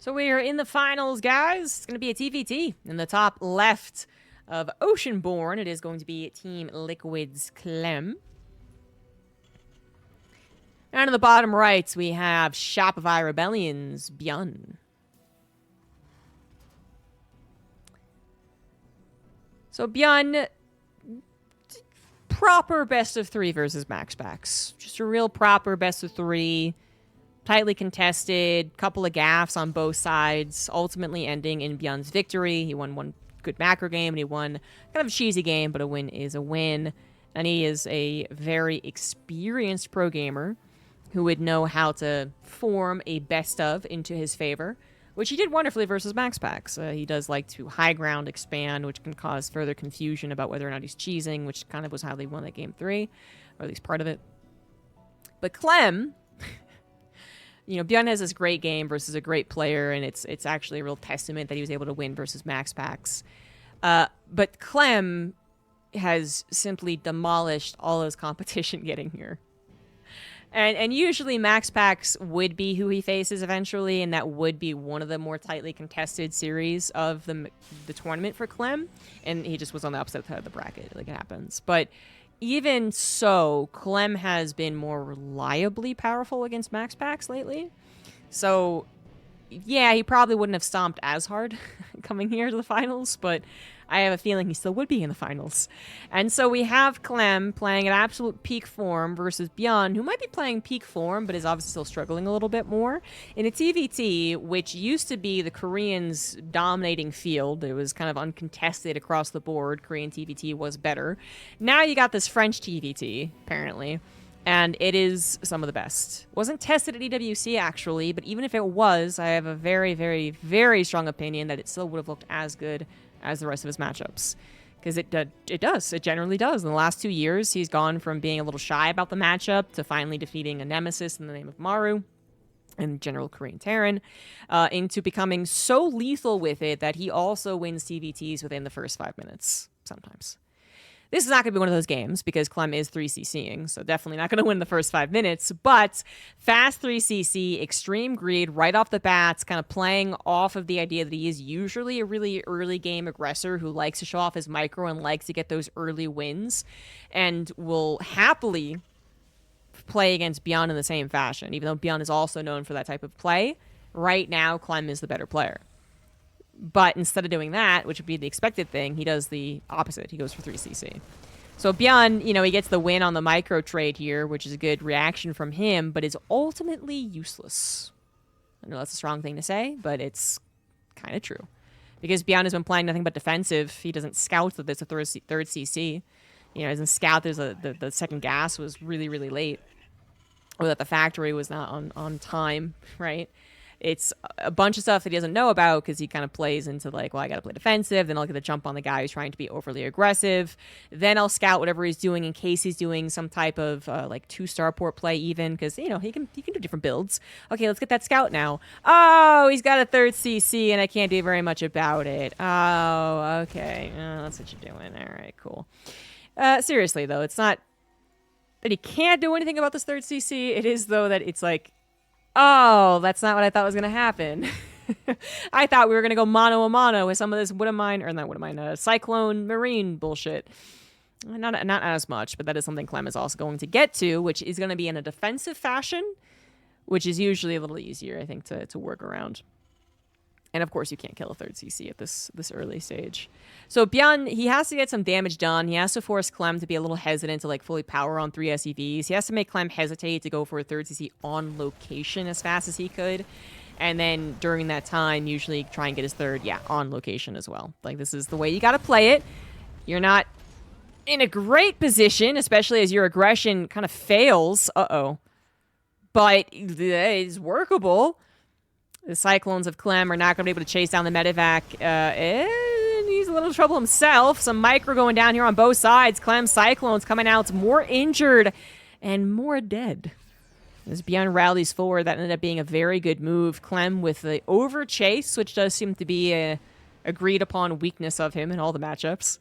So we are in the finals, guys. It's going to be a TVT. In the top left of Oceanborn, it is going to be Team Liquid's Clem. And in the bottom right, we have Shopify Rebellion's Byun. So Byun, proper best of three versus Max Packs. Just a real proper best of three. Tightly contested, couple of gaffes on both sides, ultimately ending in Byun's victory. He won one good macro game, and he won kind of a cheesy game, but a win is a win. And he is a very experienced pro gamer who would know how to form a best of into his favor, which he did wonderfully versus Max Packs. He does like to high ground expand, which can cause further confusion about whether or not he's cheesing, which kind of was how they won that game 3, or at least part of it. But Clem... You know, Byun has this great game versus a great player, and it's actually a real testament that he was able to win versus Max Packs. But Clem has simply demolished all his competition getting here. And usually Max Packs would be who he faces eventually, and that would be one of the more tightly contested series of the tournament for Clem. And he just was on the upset side of the bracket, like it happens. But... even so, Clem has been more reliably powerful against Max Packs lately. So, yeah, he probably wouldn't have stomped as hard coming here to the finals, but I have a feeling he still would be in the finals. And so we have Clem playing at absolute peak form versus Byun, who might be playing peak form, but is obviously still struggling a little bit more, in a TVT, which used to be the Koreans' dominating field. It was kind of uncontested across the board. Korean TVT was better. Now you got this French TVT, apparently, and it is some of the best. Wasn't tested at EWC, actually, but even if it was, I have a very, very, very strong opinion that it still would have looked as good as the rest of his matchups. Because it does. It generally does. In the last 2 years, he's gone from being a little shy about the matchup to finally defeating a nemesis in the name of Maru and General Korean Terran, into becoming so lethal with it that he also wins TVTs within the first 5 minutes, sometimes. This is not going to be one of those games because Clem is 3CCing, so definitely not going to win the first 5 minutes, but fast 3CC, extreme greed, right off the bat, kind of playing off of the idea that he is usually a really early game aggressor who likes to show off his micro and likes to get those early wins, and will happily play against Byun in the same fashion, even though Byun is also known for that type of play. Right now, Clem is the better player. But instead of doing that, which would be the expected thing, he does the opposite. He goes for 3CC. So Byun, you know, he gets the win on the micro trade here, which is a good reaction from him, but is ultimately useless. I know that's a strong thing to say, but it's kind of true. Because Byun has been playing nothing but defensive. He doesn't scout that there's a third CC. You know, he doesn't scout there's the second gas was really, really late. Or that the factory was not on time, right? It's a bunch of stuff that he doesn't know about because he kind of plays into like, well, I got to play defensive. Then I'll get the jump on the guy who's trying to be overly aggressive. Then I'll scout whatever he's doing in case he's doing some type of like 2-star port play even because, you know, he can do different builds. Okay, let's get that scout now. Oh, he's got a third CC and I can't do very much about it. Oh, okay. That's what you're doing. All right, cool. Seriously, though, it's not that he can't do anything about this third CC. It is, though, that it's like, oh, that's not what I thought was going to happen. I thought we were going to go mano a mano with some of this Cyclone Marine bullshit. Not as much, but that is something Clem is also going to get to, which is going to be in a defensive fashion, which is usually a little easier, I think, to work around. And of course, you can't kill a third CC at this early stage. So Byun, he has to get some damage done. He has to force Clem to be a little hesitant to like fully power on 3 SEVs. He has to make Clem hesitate to go for a third CC on location as fast as he could. And then during that time, usually try and get his third, on location as well. Like, this is the way you got to play it. You're not in a great position, especially as your aggression kind of fails. But it's workable. The Cyclones of Clem are not going to be able to chase down the medevac. And he's a little trouble himself. Some micro going down here on both sides. Clem Cyclones coming out more injured and more dead. As Byun rallies forward, that ended up being a very good move. Clem with the over chase, which does seem to be a agreed upon weakness of him in all the matchups.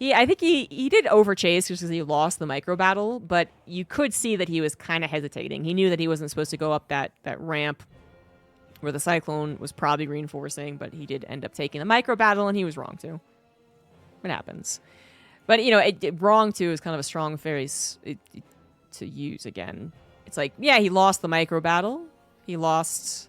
I think he did over chase because he lost the micro battle, but you could see that he was kind of hesitating. He knew that he wasn't supposed to go up that ramp where the Cyclone was probably reinforcing, but he did end up taking the micro battle, and he was wrong too. It happens. But, you know, wrong too is kind of a strong phrase to use again. It's like, yeah, he lost the micro battle. He lost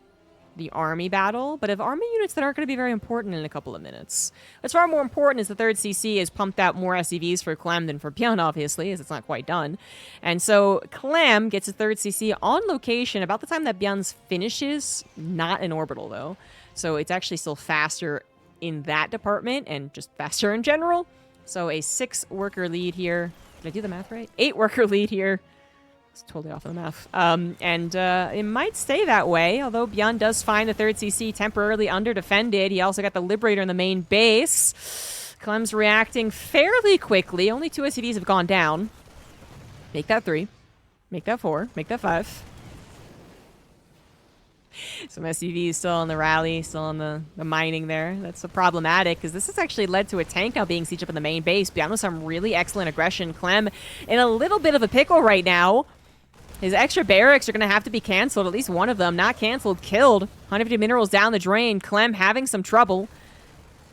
the army battle, but if army units that aren't going to be very important in a couple of minutes. What's far more important is the 3rd CC has pumped out more SCVs for Clem than for Byun, obviously, as it's not quite done. And so Clem gets a 3rd CC on location about the time that Byun's finishes, not in orbital, though. So it's actually still faster in that department and just faster in general. So a 6-worker lead here. Did I do the math right? 8-worker lead here. It's totally off of the math. And it might stay that way, although Byun does find the 3rd CC temporarily under-defended. He also got the Liberator in the main base. Clem's reacting fairly quickly. Only 2 SCVs have gone down. Make that 3. Make that 4. Make that 5. Some SCVs still on the rally, still on the mining there. That's problematic, because this has actually led to a tank now being sieged up in the main base. Byun with some really excellent aggression. Clem in a little bit of a pickle right now. His extra barracks are going to have to be canceled. At least one of them. Not canceled. Killed. 150 minerals down the drain. Clem having some trouble.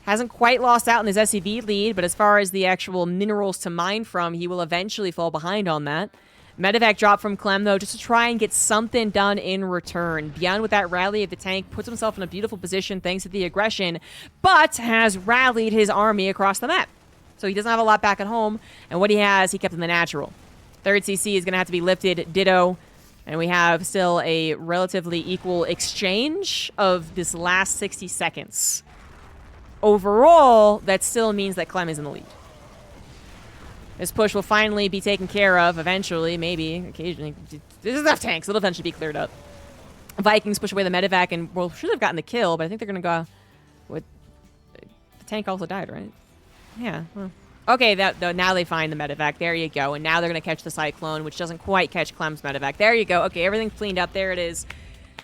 Hasn't quite lost out in his SCV lead, but as far as the actual minerals to mine from, he will eventually fall behind on that. Medevac drop from Clem, though, just to try and get something done in return. Byun with that rally of the tank puts himself in a beautiful position thanks to the aggression, but has rallied his army across the map. So he doesn't have a lot back at home, and what he has, he kept in the natural. 3rd CC is going to have to be lifted, ditto, and we have still a relatively equal exchange of this last 60 seconds. Overall, that still means that Clem is in the lead. This push will finally be taken care of eventually, maybe, occasionally. There's enough tanks, it'll eventually be cleared up. Vikings push away the medevac, and well, should have gotten the kill, but I think they're going to go with... The tank also died, right? Yeah, well... Okay, now they find the medevac. There you go. And now they're going to catch the Cyclone, which doesn't quite catch Clem's medevac. There you go. Okay, everything's cleaned up. There it is.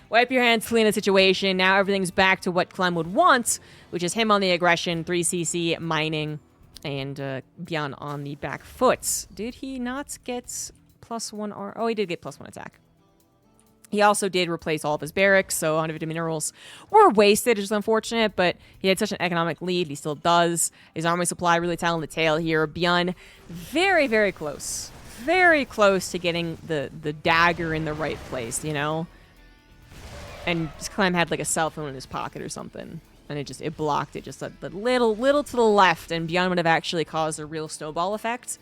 Wipe your hands, clean the situation. Now everything's back to what Clem would want, which is him on the aggression, 3cc mining, and Byun on the back foot. Did he not get +1 R? Oh, he did get +1 attack. He also did replace all of his barracks, so 150 minerals were wasted, which is unfortunate, but he had such an economic lead. He still does. His army supply really telling the tale here. Byun, very, very close. Very close to getting the dagger in the right place, you know? And Clem had like a cell phone in his pocket or something, and it blocked it just a little to the left, and Byun would have actually caused a real snowball effect.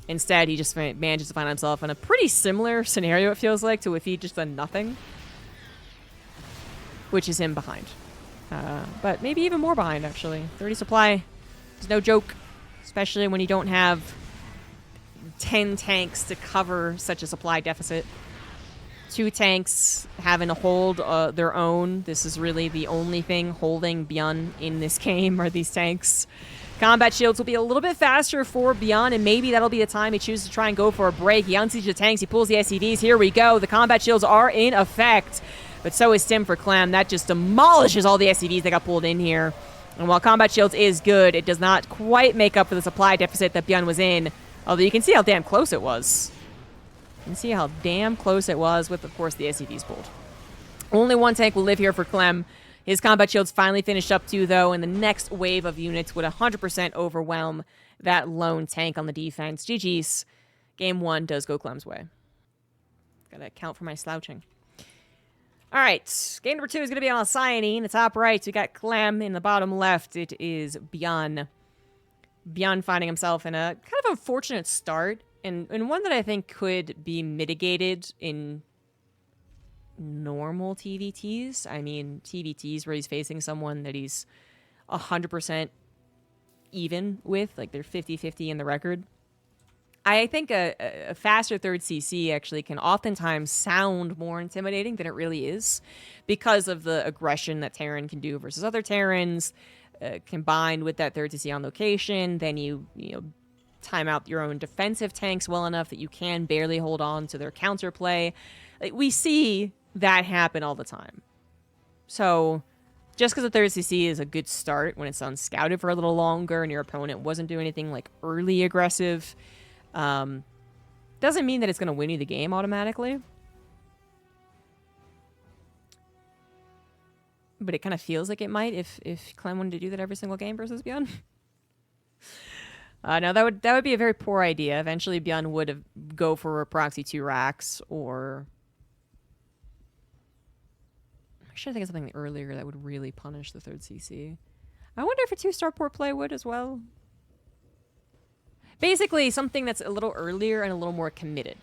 Instead, he just manages to find himself in a pretty similar scenario, it feels like, to if he just done nothing. Which is him behind. But maybe even more behind, actually. 30 supply is no joke. Especially when you don't have 10 tanks to cover such a supply deficit. 2 tanks having to hold their own. This is really the only thing holding Byun in this game are these tanks. Combat shields will be a little bit faster for Byun, and maybe that'll be the time he chooses to try and go for a break. He unsieges the tanks, he pulls the SCVs. Here we go. The combat shields are in effect, but so is Stim for Clem. That just demolishes all the SCVs that got pulled in here. And while combat shields is good, it does not quite make up for the supply deficit that Byun was in, although you can see how damn close it was. You can see how damn close it was with, of course, the SCVs pulled. Only 1 tank will live here for Clem. His combat shields finally finished up too, though, and the next wave of units would 100% overwhelm that lone tank on the defense. GG's. Game 1 does go Clem's way. Gotta account for my slouching. All right, game number 2 is going to be on Cyanine. In the top right, we got Clem. In the bottom left, it is Byun. Byun finding himself in a kind of unfortunate start, and one that I think could be mitigated in normal TVTs. I mean, TVTs where he's facing someone that he's 100% even with, like they're 50-50 in the record. I think a faster 3rd CC actually can oftentimes sound more intimidating than it really is because of the aggression that Terran can do versus other Terrans, combined with that 3rd CC on location. Then you time out your own defensive tanks well enough that you can barely hold on to their counterplay. Like, we see that happen all the time. So just because the 3rd CC is a good start when it's unscouted for a little longer and your opponent wasn't doing anything like early aggressive, doesn't mean that it's going to win you the game automatically. but it kind of feels like it might if Clem wanted to do that every single game versus Byun. No, that would be a very poor idea. Eventually, Byun would go for a proxy 2 racks, or I'm trying to think of something earlier that would really punish the 3rd CC. I wonder if a 2-star port play would as well. Basically, something that's a little earlier and a little more committed.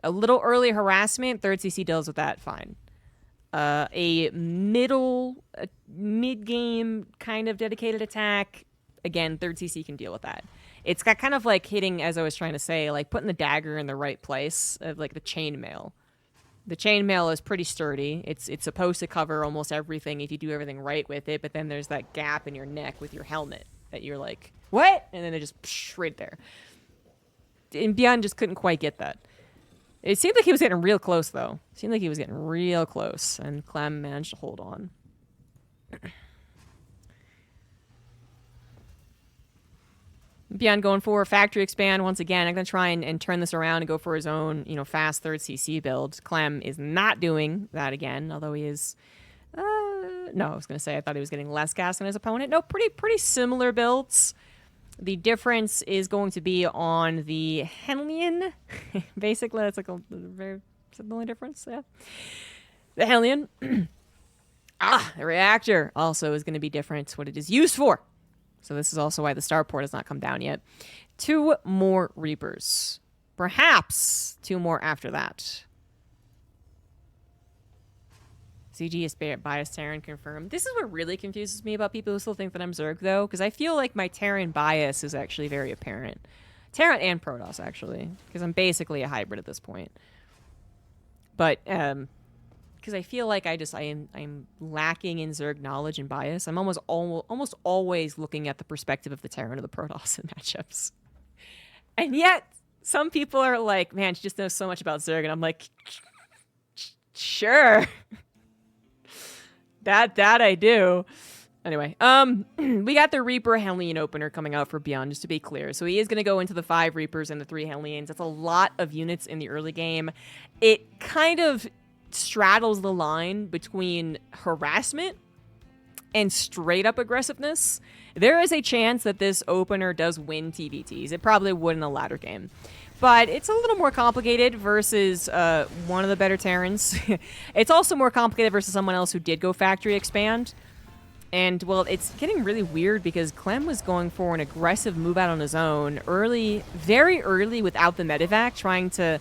A little early harassment, 3rd CC deals with that fine. A mid-game kind of dedicated attack, again, 3rd CC can deal with that. It's got kind of like hitting, as I was trying to say, like putting the dagger in the right place, like the chainmail. The chainmail is pretty sturdy. It's supposed to cover almost everything if you do everything right with it, but then there's that gap in your neck with your helmet that you're like, what? And then it just psh, right there. And Byun just couldn't quite get that. It seemed like he was getting real close, though. It seemed like he was getting real close, and Clem managed to hold on. Byun going for a factory expand once again. I'm going to try and turn this around and go for his own, fast 3rd CC build. Clem is not doing that again, although he is... no, I was going to say I thought he was getting less gas than his opponent. No, pretty similar builds. The difference is going to be on the Hellion. Basically, that's like a very similar difference. Yeah. The Hellion. The reactor also is going to be different, what it is used for. So this is also why the starport has not come down yet. 2 more Reapers. Perhaps 2 more after that. CG is biased Terran confirmed. This is what really confuses me about people who still think that I'm Zerg, though, because I feel like my Terran bias is actually very apparent. Terran and Protoss, actually, because I'm basically a hybrid at this point. But, because I feel like I'm lacking in Zerg knowledge and bias. I'm almost always looking at the perspective of the Terran or the Protoss in matchups. And yet, some people are like, man, she just knows so much about Zerg, and I'm like, sure. That I do. Anyway, we got the Reaper Hellion opener coming out for Byun, just to be clear. So he is going to go into the 5 Reapers and the 3 Hellions. That's a lot of units in the early game. It kind of straddles the line between harassment and straight up aggressiveness. There is a chance that this opener does win TVTs. It probably would in a latter game. But it's a little more complicated versus one of the better Terrans. It's also more complicated versus someone else who did go factory expand. And, well, it's getting really weird because Clem was going for an aggressive move out on his own early, very early without the medevac, trying to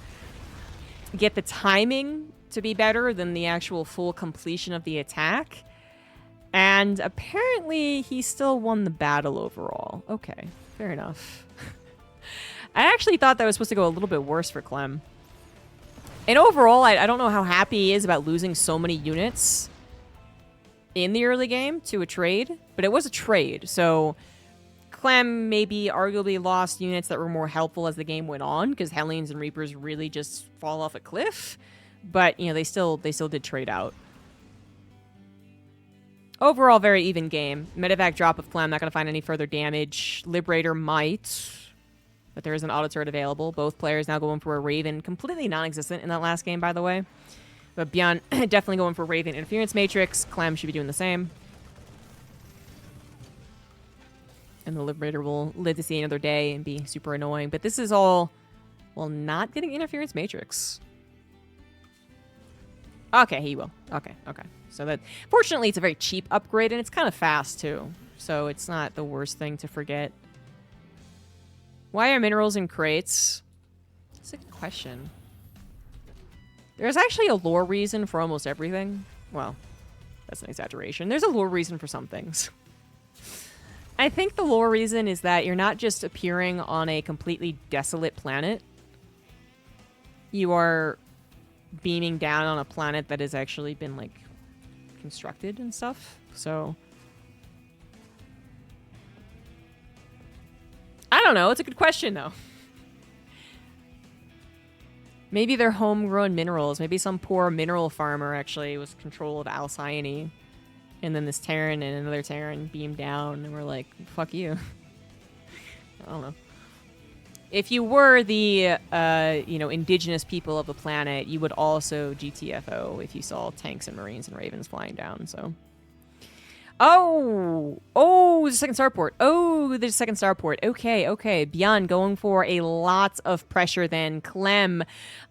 get the timing to be better than the actual full completion of the attack. And apparently he still won the battle overall. Okay, fair enough. I actually thought that was supposed to go a little bit worse for Clem. And overall, I don't know how happy he is about losing so many units in the early game to a trade, but it was a trade. So Clem maybe arguably lost units that were more helpful as the game went on, because Hellions and Reapers really just fall off a cliff. But, they still did trade out. Overall, very even game. Medevac drop of Clem, not going to find any further damage. Liberator might, but there is an auto turret available. Both players now going for a Raven. Completely non-existent in that last game, by the way. But Byun definitely going for Raven Interference Matrix. Clem should be doing the same. And the Liberator will live to see another day and be super annoying. But this is all, well, not getting Interference Matrix. Okay, he will. Okay. So that, fortunately, it's a very cheap upgrade, and it's kind of fast, too. So it's not the worst thing to forget. Why are minerals in crates? That's a good question. There's actually a lore reason for almost everything. Well, that's an exaggeration. There's a lore reason for some things. I think the lore reason is that you're not just appearing on a completely desolate planet. You are beaming down on a planet that has actually been, like, constructed and stuff. So I don't know. It's a good question, though. Maybe they're homegrown minerals. Maybe some poor mineral farmer actually was control of Alcyone. And then this Terran and another Terran beamed down and we're like, fuck you. I don't know. If you were the, indigenous people of the planet, you would also GTFO if you saw tanks and Marines and Ravens flying down, so Oh, there's a second starport. Oh, there's a second starport. Okay, okay. Byun going for a lot of pressure then. Clem,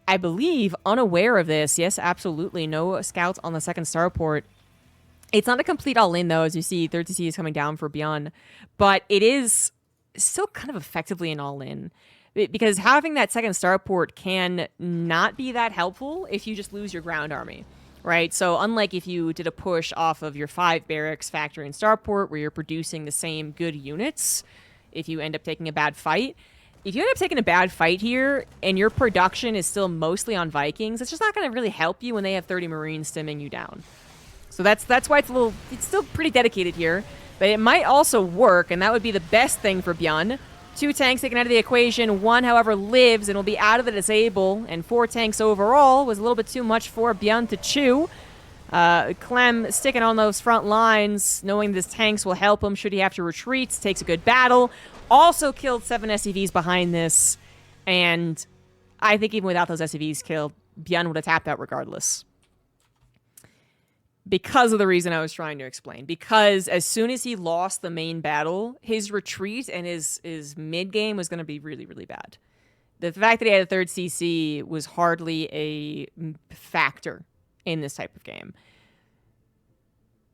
I believe, unaware of this. Yes, absolutely. No scouts on the second starport. It's not a complete all-in, though, as you see. Third CC is coming down for Byun. But it is still kind of effectively an all-in. Because having that second starport can not be that helpful if you just lose your ground army. Right, so unlike if you did a push off of your 5 barracks factory and starport where you're producing the same good units, if you end up taking a bad fight, if you end up taking a bad fight here and your production is still mostly on Vikings, it's just not going to really help you when they have 30 Marines stemming you down. So that's why it's still pretty dedicated here, but it might also work, and that would be the best thing for Byun. 2 tanks taken out of the equation. 1, however, lives and will be out of the disable. And 4 tanks overall was a little bit too much for Byun to chew. Clem sticking on those front lines, knowing this tanks will help him should he have to retreat. Takes a good battle. Also killed 7 SCVs behind this. And I think even without those SCVs killed, Byun would have tapped out regardless. Because of the reason I was trying to explain. Because as soon as he lost the main battle, his retreat and his mid-game was going to be really, really bad. The fact that he had a third CC was hardly a factor in this type of game.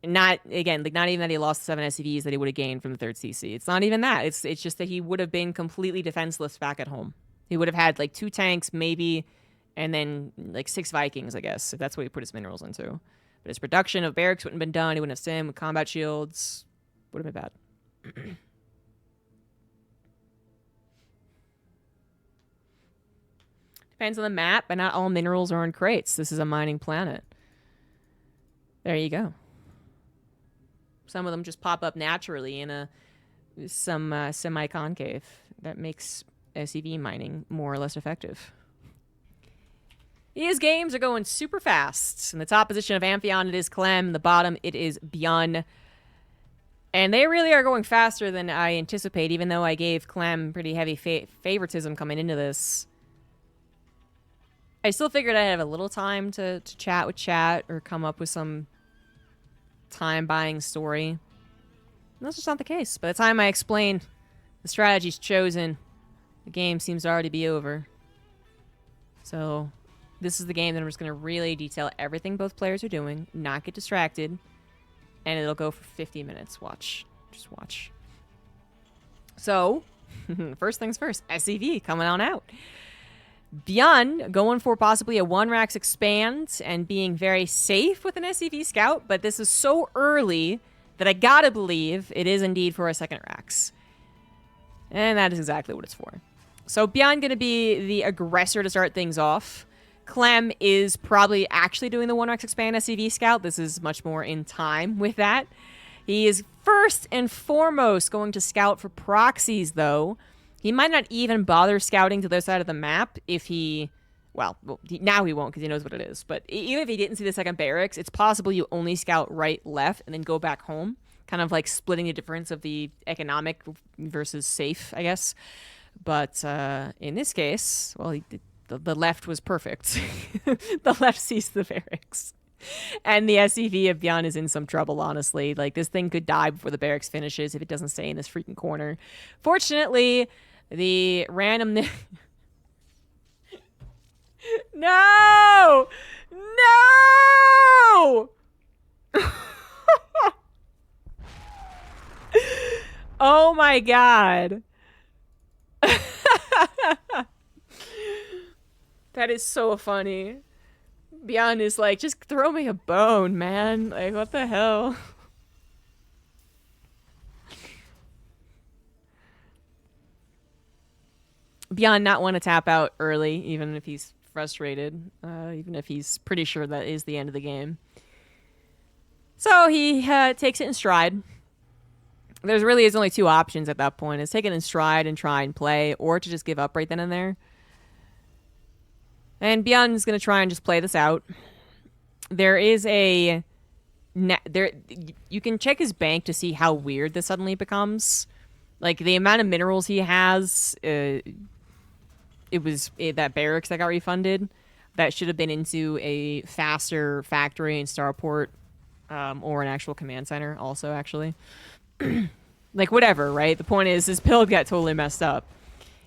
Not, again, like not even that he lost 7 SCVs that he would have gained from the third CC. It's not even that. It's just that he would have been completely defenseless back at home. He would have had like 2 tanks, maybe, and then like 6 Vikings, I guess, if that's what he put his minerals into. But his production of barracks wouldn't have been done. He wouldn't have sim with combat shields. Would have been bad. Depends on the map, but not all minerals are in crates. This is a mining planet. There you go. Some of them just pop up naturally in some semi-concave. That makes SCV mining more or less effective. These games are going super fast. In the top position of Amphion, it is Clem. In the bottom, it is Byun. And they really are going faster than I anticipate, even though I gave Clem pretty heavy favoritism coming into this. I still figured I'd have a little time to chat with chat or come up with some time-buying story. And that's just not the case. By the time I explain the strategies chosen, the game seems to already be over. So this is the game that I'm just going to really detail everything both players are doing, not get distracted, and it'll go for 50 minutes. Watch. Just watch. So, first things first, SCV coming on out. Byun going for possibly a 1-Rax expand and being very safe with an SCV scout, but this is so early that I gotta believe it is indeed for a 2nd Rax. And that is exactly what it's for. So Byun gonna be the aggressor to start things off. Clem is probably actually doing the 1-Rax expand SCV scout. This is much more in time with that. He is first and foremost going to scout for proxies, though. He might not even bother scouting to the other side of the map if he... Well, now he won't because he knows what it is. But even if he didn't see the 2nd barracks, it's possible you only scout right, left, and then go back home. Kind of like splitting the difference of the economic versus safe, I guess. But in this case, well, the left was perfect. The left sees the barracks. And the SCV of Byun is in some trouble, honestly. Like, this thing could die before the barracks finishes if it doesn't stay in this freaking corner. Fortunately, the random... No! No! Oh my god. That is so funny. Byun is like, just throw me a bone, man. Like, what the hell? Byun not want to tap out early, even if he's frustrated. Even if he's pretty sure that is the end of the game. So he takes it in stride. There really is only 2 options at that point. It's take it in stride and try and play, or to just give up right then and there. And Byun's going to try and just play this out. There is a... you can check his bank to see how weird this suddenly becomes. Like, the amount of minerals he has... it was that barracks that got refunded. That should have been into a faster factory and starport or an actual command center also, actually. Like, whatever, right? The point is, his build got totally messed up.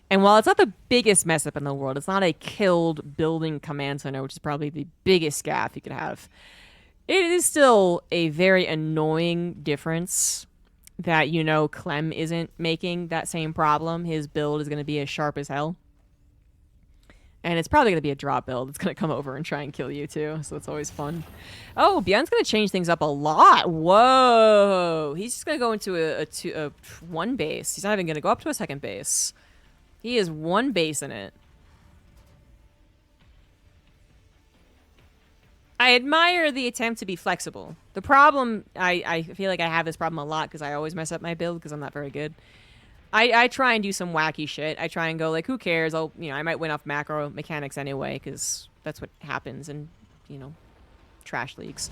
And while it's not the biggest mess up in the world, it's not a killed building command center, which is probably the biggest gaff you could have. It is still a very annoying difference that, you know, Clem isn't making that same problem. His build is going to be as sharp as hell. And it's probably going to be a drop build. It's going to come over and try and kill you, too. So it's always fun. Oh, Byun's going to change things up a lot. Whoa. He's just going to go into a one base. He's not even going to go up to a second base. He is one base in it. I admire the attempt to be flexible. The problem, I feel like I have this problem a lot because I always mess up my build because I'm not very good. I try and do some wacky shit. I try and go like, who cares? I might win off macro mechanics anyway because that's what happens in, trash leagues.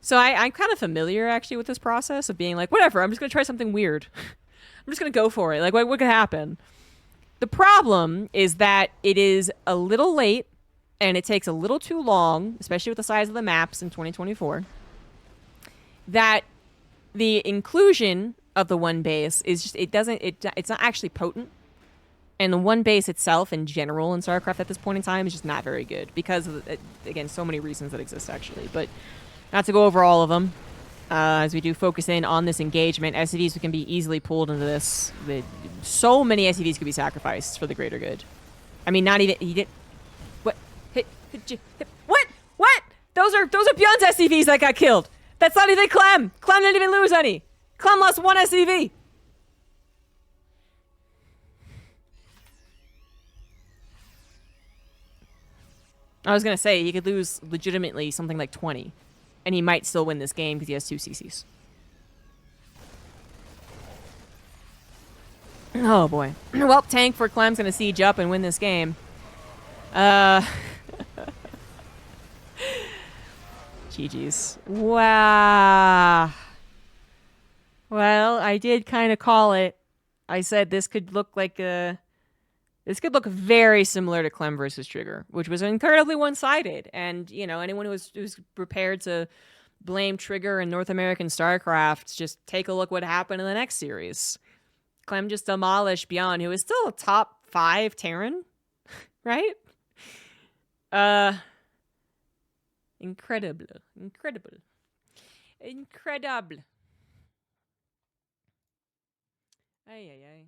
So I'm kind of familiar actually with this process of being like, whatever, I'm just going to try something weird. I'm just going to go for it. Like, what could happen? The problem is that it is a little late and it takes a little too long, especially with the size of the maps in 2024, that the inclusion of the one base is just, it's not actually potent. And the one base itself in general in StarCraft at this point in time is just not very good because of, again, so many reasons that exist actually. But not to go over all of them. As we do focus in on this engagement, SCVs can be easily pulled into this. So many SCVs could be sacrificed for the greater good. I mean, not even he did. What? What? What? Those are Byun's SCVs that got killed. That's not even Clem. Clem didn't even lose any. Clem lost one SCV. I was gonna say he could lose legitimately something like 20. And he might still win this game because he has 2 CCs. Oh, boy. Well, tank for Clem's going to siege up and win this game. GG's. Wow. Well, I did kind of call it. I said this could look like a... This could look very similar to Clem versus Trigger, which was incredibly one-sided. And, anyone who's prepared to blame Trigger and North American StarCraft, just take a look what happened in the next series. Clem just demolished Byun, who is still a top 5 Terran, right? Incredible. Ay, ay, ay.